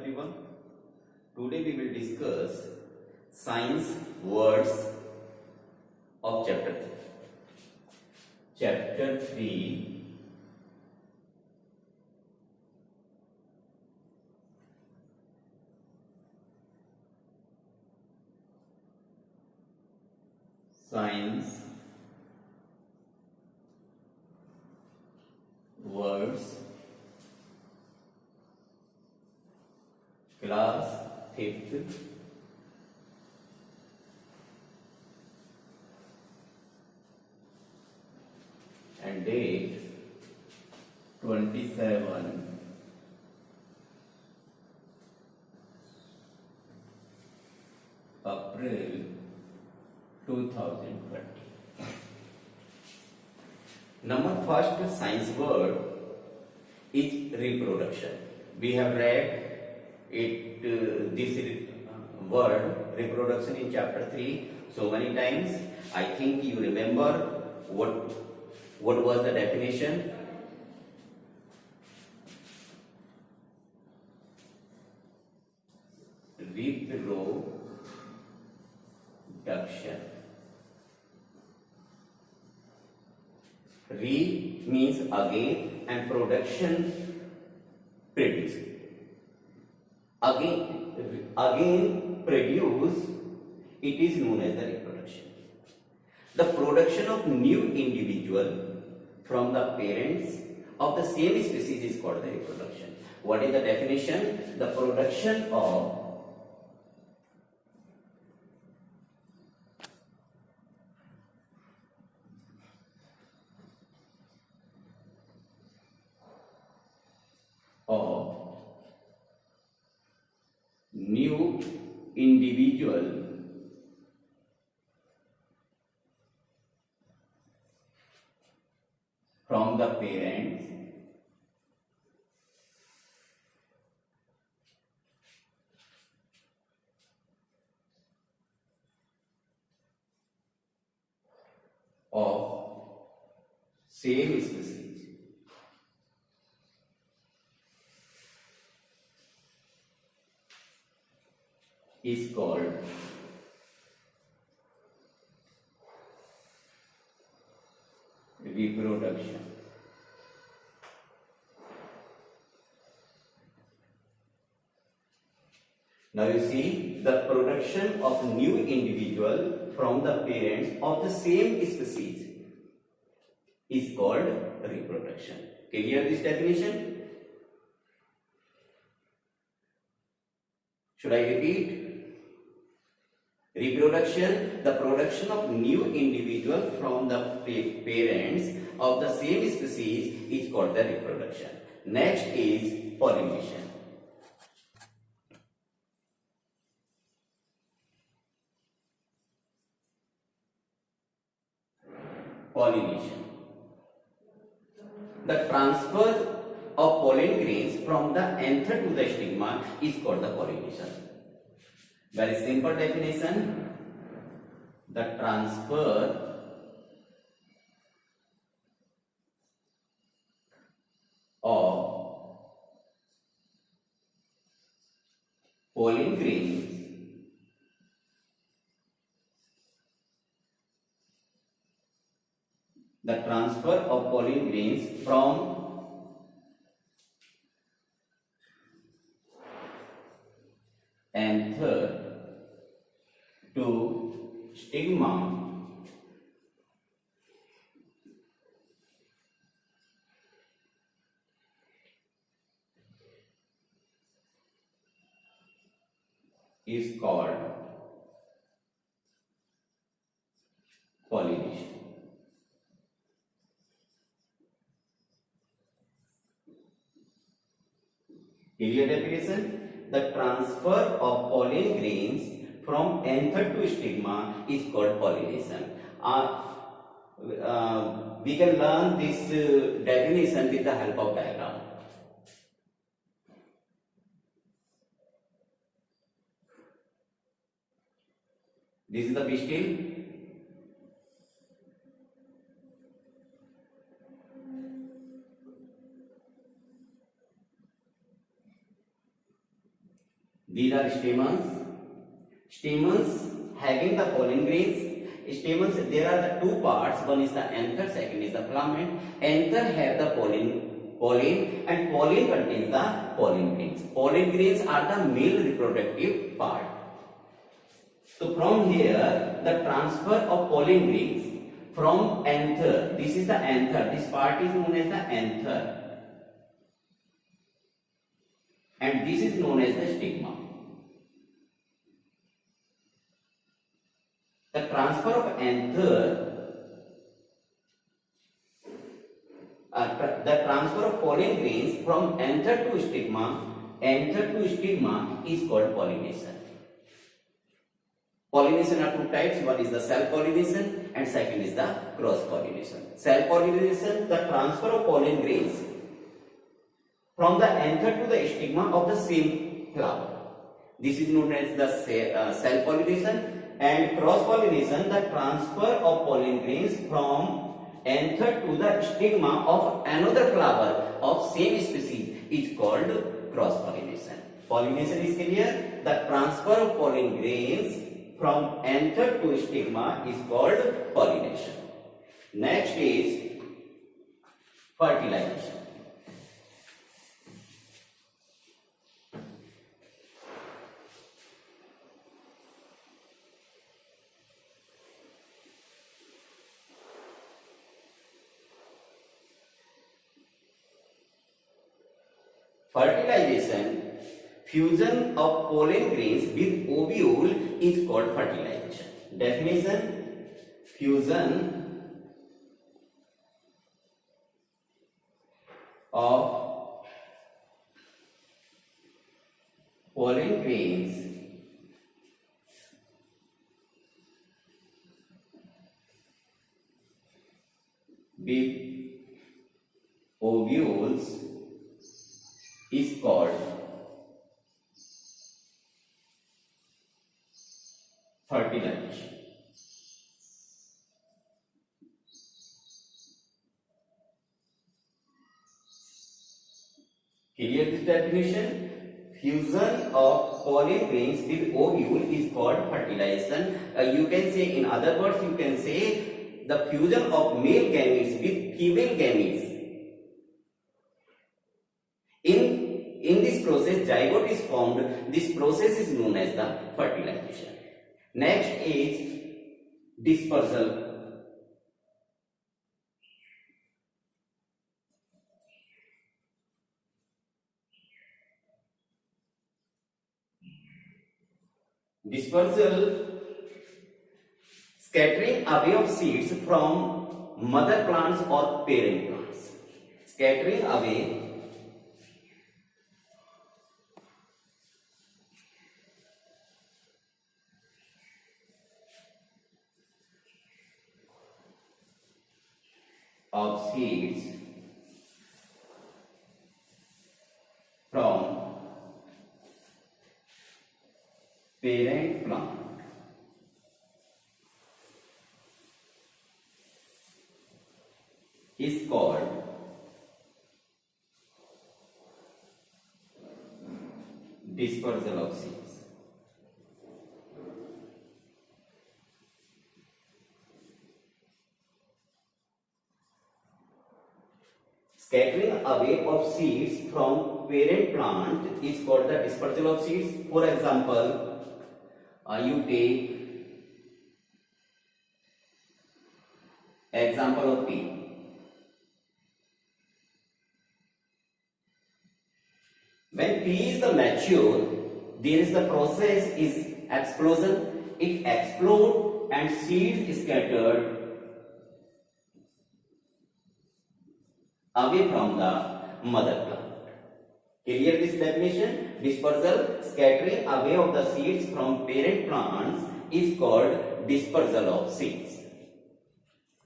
everyone. Today we will discuss science words of chapter 3. Chapter 3 science words class 5th and date 27 April 2020. Number first science word is reproduction. We have read it this word reproduction in chapter 3 so many times. I think you remember what was the definition. Reproduction. Re means again and production produce. Again produce, it is known as the reproduction. The production of new individual from the parents of the same species is called the reproduction. What is the definition? The production of new individual from the parents of same species is called reproduction. Now you see, the production of new individual from the parents of the same species is called reproduction. Clear this definition? Should I repeat? Reproduction, the production of new individual from the parents of the same species is called the reproduction. Next is pollination. Pollination. The transfer of pollen grains from the anther to the stigma is called the pollination. Very simple definition. The transfer of pollen grains from anther to stigma is called pollination. Clear definition? The transfer of pollen grains from anther to stigma is called pollination. We can learn this definition with the help of diagram. This is the pistil. These are stamens. Stamens having the pollen grains. Stamens, there are the two parts. One is the anther, second is the filament. Anther have the pollen, and pollen contains the pollen grains. Pollen grains are the male reproductive part. So from here, the transfer of pollen grains from anther, this is the anther, this part is known as the anther, and this is known as the stigma. The transfer of anther, the transfer of pollen grains from anther to stigma is called pollination. Pollination are two types. One is the self-pollination and second is the cross-pollination. Self-pollination, the transfer of pollen grains from the anther to the stigma of the same flower. This is known as the self-pollination. And cross-pollination, the transfer of pollen grains from anther to the stigma of another flower of same species is called cross-pollination. Pollination is clear. The transfer of pollen grains from anther to stigma is called pollination. Next is fertilization. Fertilization, fusion of pollen grains with ovule is called fertilization. Definition: fusion of pollen grains with ovules is called fertilization. Clear this definition? Fusion of pollen grains with ovule is called fertilization. You can say, in other words, you can say the fusion of male gametes with female gametes. In this process, zygote is formed. This process is known as the fertilization. Next is dispersal. Dispersal, scattering away of seeds from mother plants or parent plants. Scattering away of seeds from parent plant is called dispersal of seeds. Scattering away of seeds from parent plant is called the dispersal of seeds. For example, you take example of pea. When pea is the mature, there is the process is explosion. It explodes and seeds is scattered away from the mother plant. Clear this definition? Dispersal, scattering away of the seeds from parent plants is called dispersal of seeds.